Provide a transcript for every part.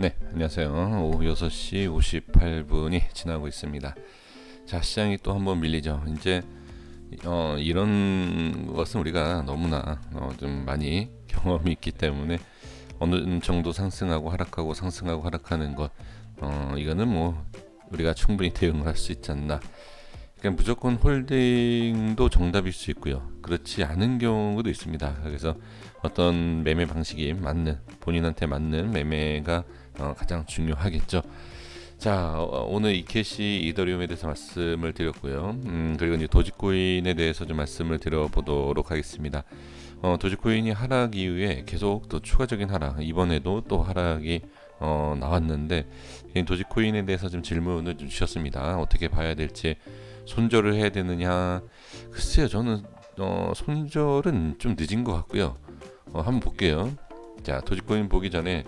네, 안녕하세요. 오후 6시 58분이 지나고 있습니다. 자, 시장이 또 한번 밀리죠. 이제 이런 것은 우리가 너무나 좀 많이 경험이 있기 때문에 어느 정도 상승하고 하락하고 상승하고 하락하는 것, 이거는 뭐 우리가 충분히 대응을 할 수 있지 않나. 그러니까 무조건 홀딩도 정답일 수 있고요. 그렇지 않은 경우도 있습니다. 그래서 어떤 매매 방식이 맞는, 본인한테 맞는 매매가 가장 중요하겠죠. 자, 오늘 이캐시 이더리움에 대해서 말씀을 드렸고요. 그리고 이제 도지코인에 대해서 좀 말씀을 드려보도록 하겠습니다. 도지코인이 하락 이후에 계속 또 추가적인 하락, 이번에도 또 하락이 나왔는데, 도지코인에 대해서 좀 질문을 좀 주셨습니다. 어떻게 봐야 될지, 손절을 해야 되느냐. 글쎄요, 저는 손절은 좀 늦은 것 같고요. 한번 볼게요. 자, 도지코인 보기 전에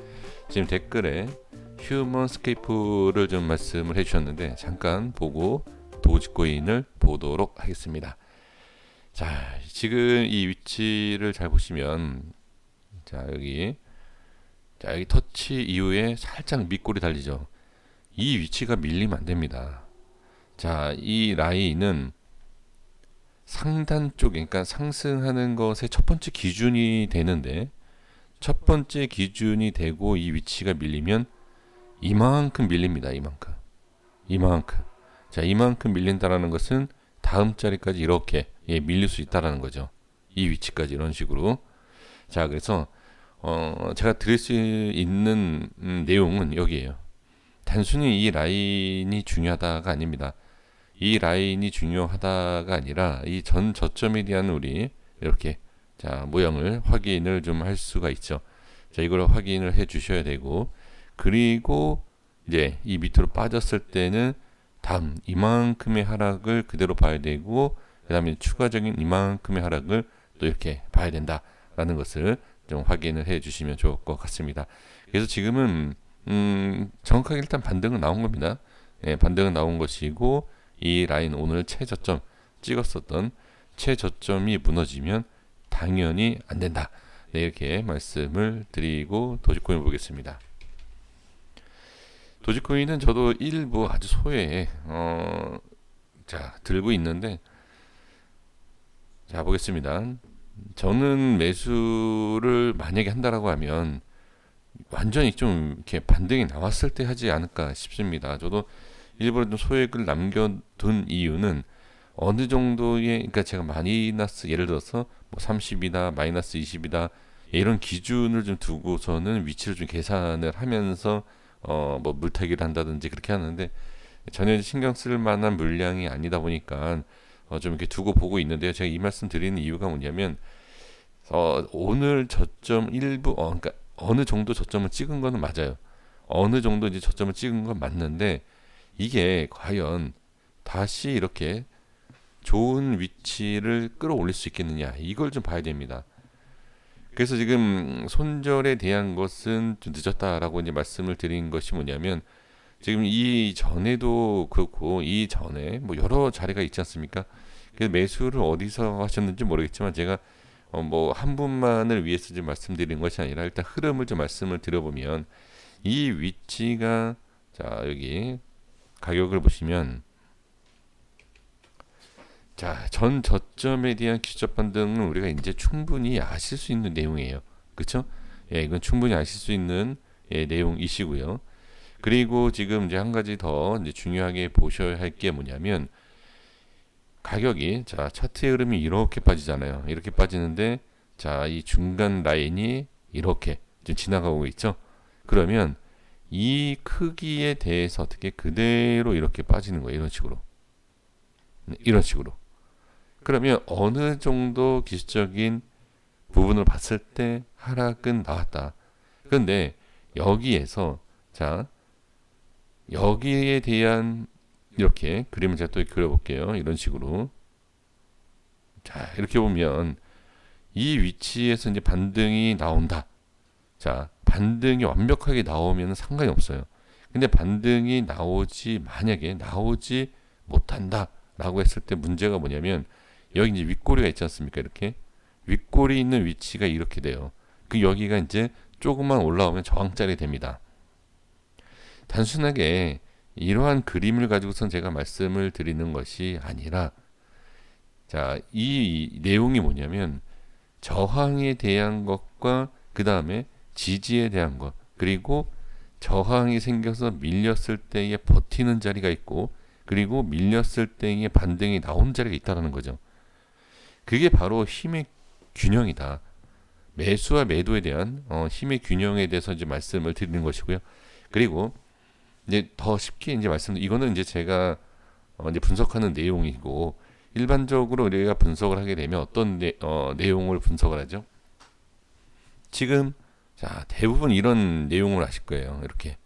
지금 댓글에 휴먼스케이프를 좀 말씀을 해주셨는데, 잠깐 보고 도지코인을 보도록 하겠습니다. 자, 지금 이 위치를 잘 보시면, 자, 여기 터치 이후에 살짝 밑골이 달리죠. 이 위치가 밀리면 안 됩니다. 자, 이 라인은 상단 쪽에, 그러니까 상승하는 것의 첫 번째 기준이 되는데, 첫 번째 기준이 되고 이 위치가 밀리면 이만큼 밀립니다. 이만큼. 자, 이만큼 밀린다라는 것은 다음 자리까지 이렇게 밀릴 수 있다라는 거죠. 이 위치까지 이런 식으로. 자, 그래서 제가 드릴 수 있는 내용은 여기에요. 단순히 이 라인이 중요하다가 아닙니다. 이 라인이 중요하다가 아니라 이 전 저점에 대한 우리 이렇게 자 모양을 확인을 좀 할 수가 있죠. 자, 이걸 확인을 해 주셔야 되고, 그리고 이제 이 밑으로 빠졌을 때는 다음 이만큼의 하락을 그대로 봐야 되고, 그 다음에 추가적인 이만큼의 하락을 또 이렇게 봐야 된다라는 것을 좀 확인을 해 주시면 좋을 것 같습니다. 그래서 지금은 정확하게 일단 반등은 나온 겁니다. 반등은 나온 것이고, 이 라인 오늘 최저점 찍었었던 최저점이 무너지면 당연히 안 된다. 네, 이렇게 말씀을 드리고 도지코인 보겠습니다. 도지코인은 저도 일부 아주 소외 자 들고 있는데, 자 보겠습니다. 저는 매수를 만약에 한다라고 하면 완전히 좀 이렇게 반등이 나왔을 때 하지 않을까 싶습니다. 저도 일부러 좀 소액을 남겨둔 이유는 어느 정도의, 그러니까 제가 마이너스, 예를 들어서 뭐 30이다 마이너스 20이다 이런 기준을 좀 두고서는 위치를 좀 계산을 하면서 뭐 물타기를 한다든지 그렇게 하는데, 전혀 신경 쓸 만한 물량이 아니다 보니까 좀 이렇게 두고 보고 있는데요. 제가 이 말씀 드리는 이유가 뭐냐면, 오늘 저점 일부 그러니까 어느 정도 저점을 찍은 거는 맞아요. 어느 정도 이제 저점을 찍은 건 맞는데, 이게 과연 다시 이렇게 좋은 위치를 끌어올릴 수 있겠느냐, 이걸 좀 봐야 됩니다. 그래서 지금 손절에 대한 것은 좀 늦었다라고 이제 말씀을 드린 것이 뭐냐면, 지금 이 전에도 그렇고 이 전에 뭐 여러 자리가 있지 않습니까? 그래서 매수를 어디서 하셨는지 모르겠지만, 제가 뭐 한 분만을 위해서 좀 말씀드린 것이 아니라 일단 흐름을 좀 말씀을 드려보면, 이 위치가, 자 여기 가격을 보시면, 자, 전 저점에 대한 기술적 반등은 우리가 이제 충분히 아실 수 있는 내용이에요. 그렇죠? 예, 이건 충분히 아실 수 있는 내용이시고요. 그리고 지금 이제 한 가지 더 이제 중요하게 보셔야 할 게 뭐냐면, 가격이, 자, 차트의 흐름이 이렇게 빠지잖아요. 이렇게 빠지는데, 자, 이 중간 라인이 이렇게 좀 지나가고 있죠. 그러면 이 크기에 대해서 어떻게 그대로 이렇게 빠지는 거예요. 이런 식으로. 네, 이런 식으로. 그러면 어느 정도 기술적인 부분을 봤을 때 하락은 나왔다. 그런데 여기에서, 자, 여기에 대한 이렇게 그림을 제가 또 그려볼게요. 이런 식으로. 자, 이렇게 보면 이 위치에서 이제 반등이 나온다. 자, 반등이 완벽하게 나오면 상관이 없어요. 근데 반등이 만약에 나오지 못한다라고 했을 때 문제가 뭐냐면, 여기 이제 윗꼬리가 있지 않습니까? 이렇게 윗꼬리 있는 위치가 이렇게 돼요. 그 여기가 이제 조금만 올라오면 저항짜리 됩니다. 단순하게 이러한 그림을 가지고선 제가 말씀을 드리는 것이 아니라, 자, 이 내용이 뭐냐면 저항에 대한 것과 그 다음에 지지에 대한 것, 그리고 저항이 생겨서 밀렸을 때에 버티는 자리가 있고, 그리고 밀렸을 때에 반등이 나오는 자리가 있다는 거죠. 그게 바로 힘의 균형이다. 매수와 매도에 대한 힘의 균형에 대해서 이제 말씀을 드리는 것이고요. 그리고 이제 더 쉽게 이제 이거는 이제 제가 이제 분석하는 내용이고, 일반적으로 우리가 분석을 하게 되면 어떤 내용을 분석을 하죠? 지금 자, 대부분 이런 내용을 아실 거예요. 이렇게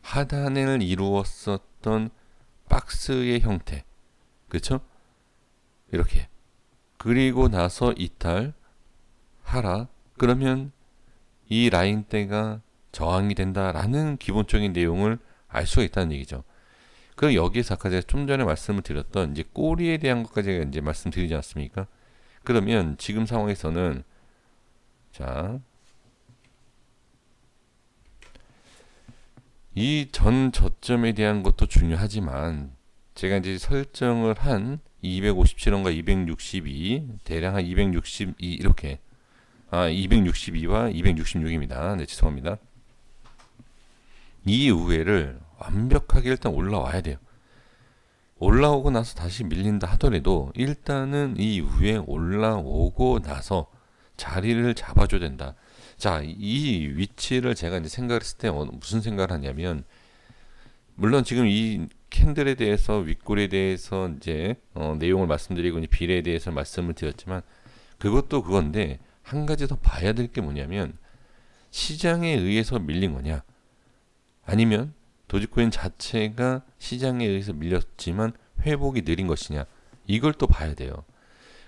하단을 이루었었던 박스의 형태, 그렇죠? 이렇게 그리고 나서 이탈 하락, 그러면 이 라인대가 저항이 된다라는 기본적인 내용을 알 수가 있다는 얘기죠. 그럼 여기에서 아까 제가 좀 전에 말씀을 드렸던 이제 꼬리에 대한 것까지 제가 이제 말씀드리지 않습니까? 그러면 지금 상황에서는 자, 이 전 저점에 대한 것도 중요하지만 제가 이제 설정을 한 257원과 262, 대략 한 262 이렇게 262와 266입니다. 네, 죄송합니다. 이 우회를 완벽하게 일단 올라와야 돼요. 올라오고 나서 다시 밀린다 하더라도 일단은 이 위에 올라오고 나서 자리를 잡아줘야 된다. 자, 이 위치를 제가 이제 생각을 했을 때 무슨 생각을 하냐면, 물론 지금 이 캔들에 대해서 윗골에 대해서 이제 내용을 말씀드리고 이제 비례에 대해서 말씀을 드렸지만, 그것도 그건데 한 가지 더 봐야 될 게 뭐냐면, 시장에 의해서 밀린 거냐, 아니면 도지코인 자체가 시장에 의해서 밀렸지만 회복이 느린 것이냐, 이걸 또 봐야 돼요.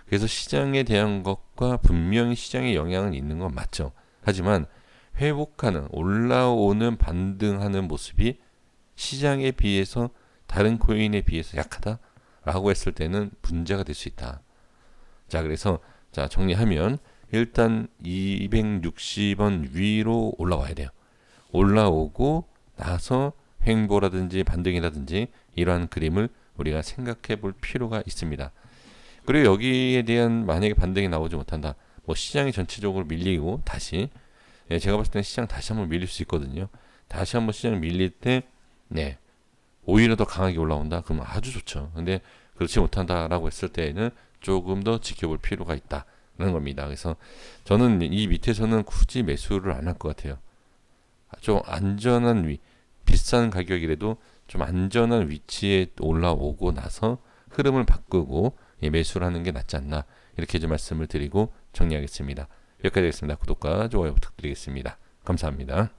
그래서 시장에 대한 것과 분명히 시장에 영향은 있는 건 맞죠. 하지만 회복하는, 올라오는, 반등하는 모습이 시장에 비해서 다른 코인에 비해서 약하다라고 했을 때는 문제가 될 수 있다. 자, 그래서 자, 정리하면 일단 260원 위로 올라와야 돼요. 올라오고 나서 횡보라든지 반등이라든지 이러한 그림을 우리가 생각해 볼 필요가 있습니다. 그리고 여기에 대한 만약에 반등이 나오지 못한다, 뭐 시장이 전체적으로 밀리고 다시, 제가 봤을 때는 시장 다시 한번 밀릴 수 있거든요. 다시 한번 시장 밀릴 때, 네, 오히려 더 강하게 올라온다, 그러면 아주 좋죠. 근데 그렇지 못한다라고 했을 때에는 조금 더 지켜볼 필요가 있다는 겁니다. 그래서 저는 이 밑에서는 굳이 매수를 안 할 것 같아요. 좀 안전한 비싼 가격이라도 좀 안전한 위치에 올라오고 나서 흐름을 바꾸고 매수를 하는 게 낫지 않나, 이렇게 좀 말씀을 드리고 정리하겠습니다. 여기까지 하겠습니다. 구독과 좋아요 부탁드리겠습니다. 감사합니다.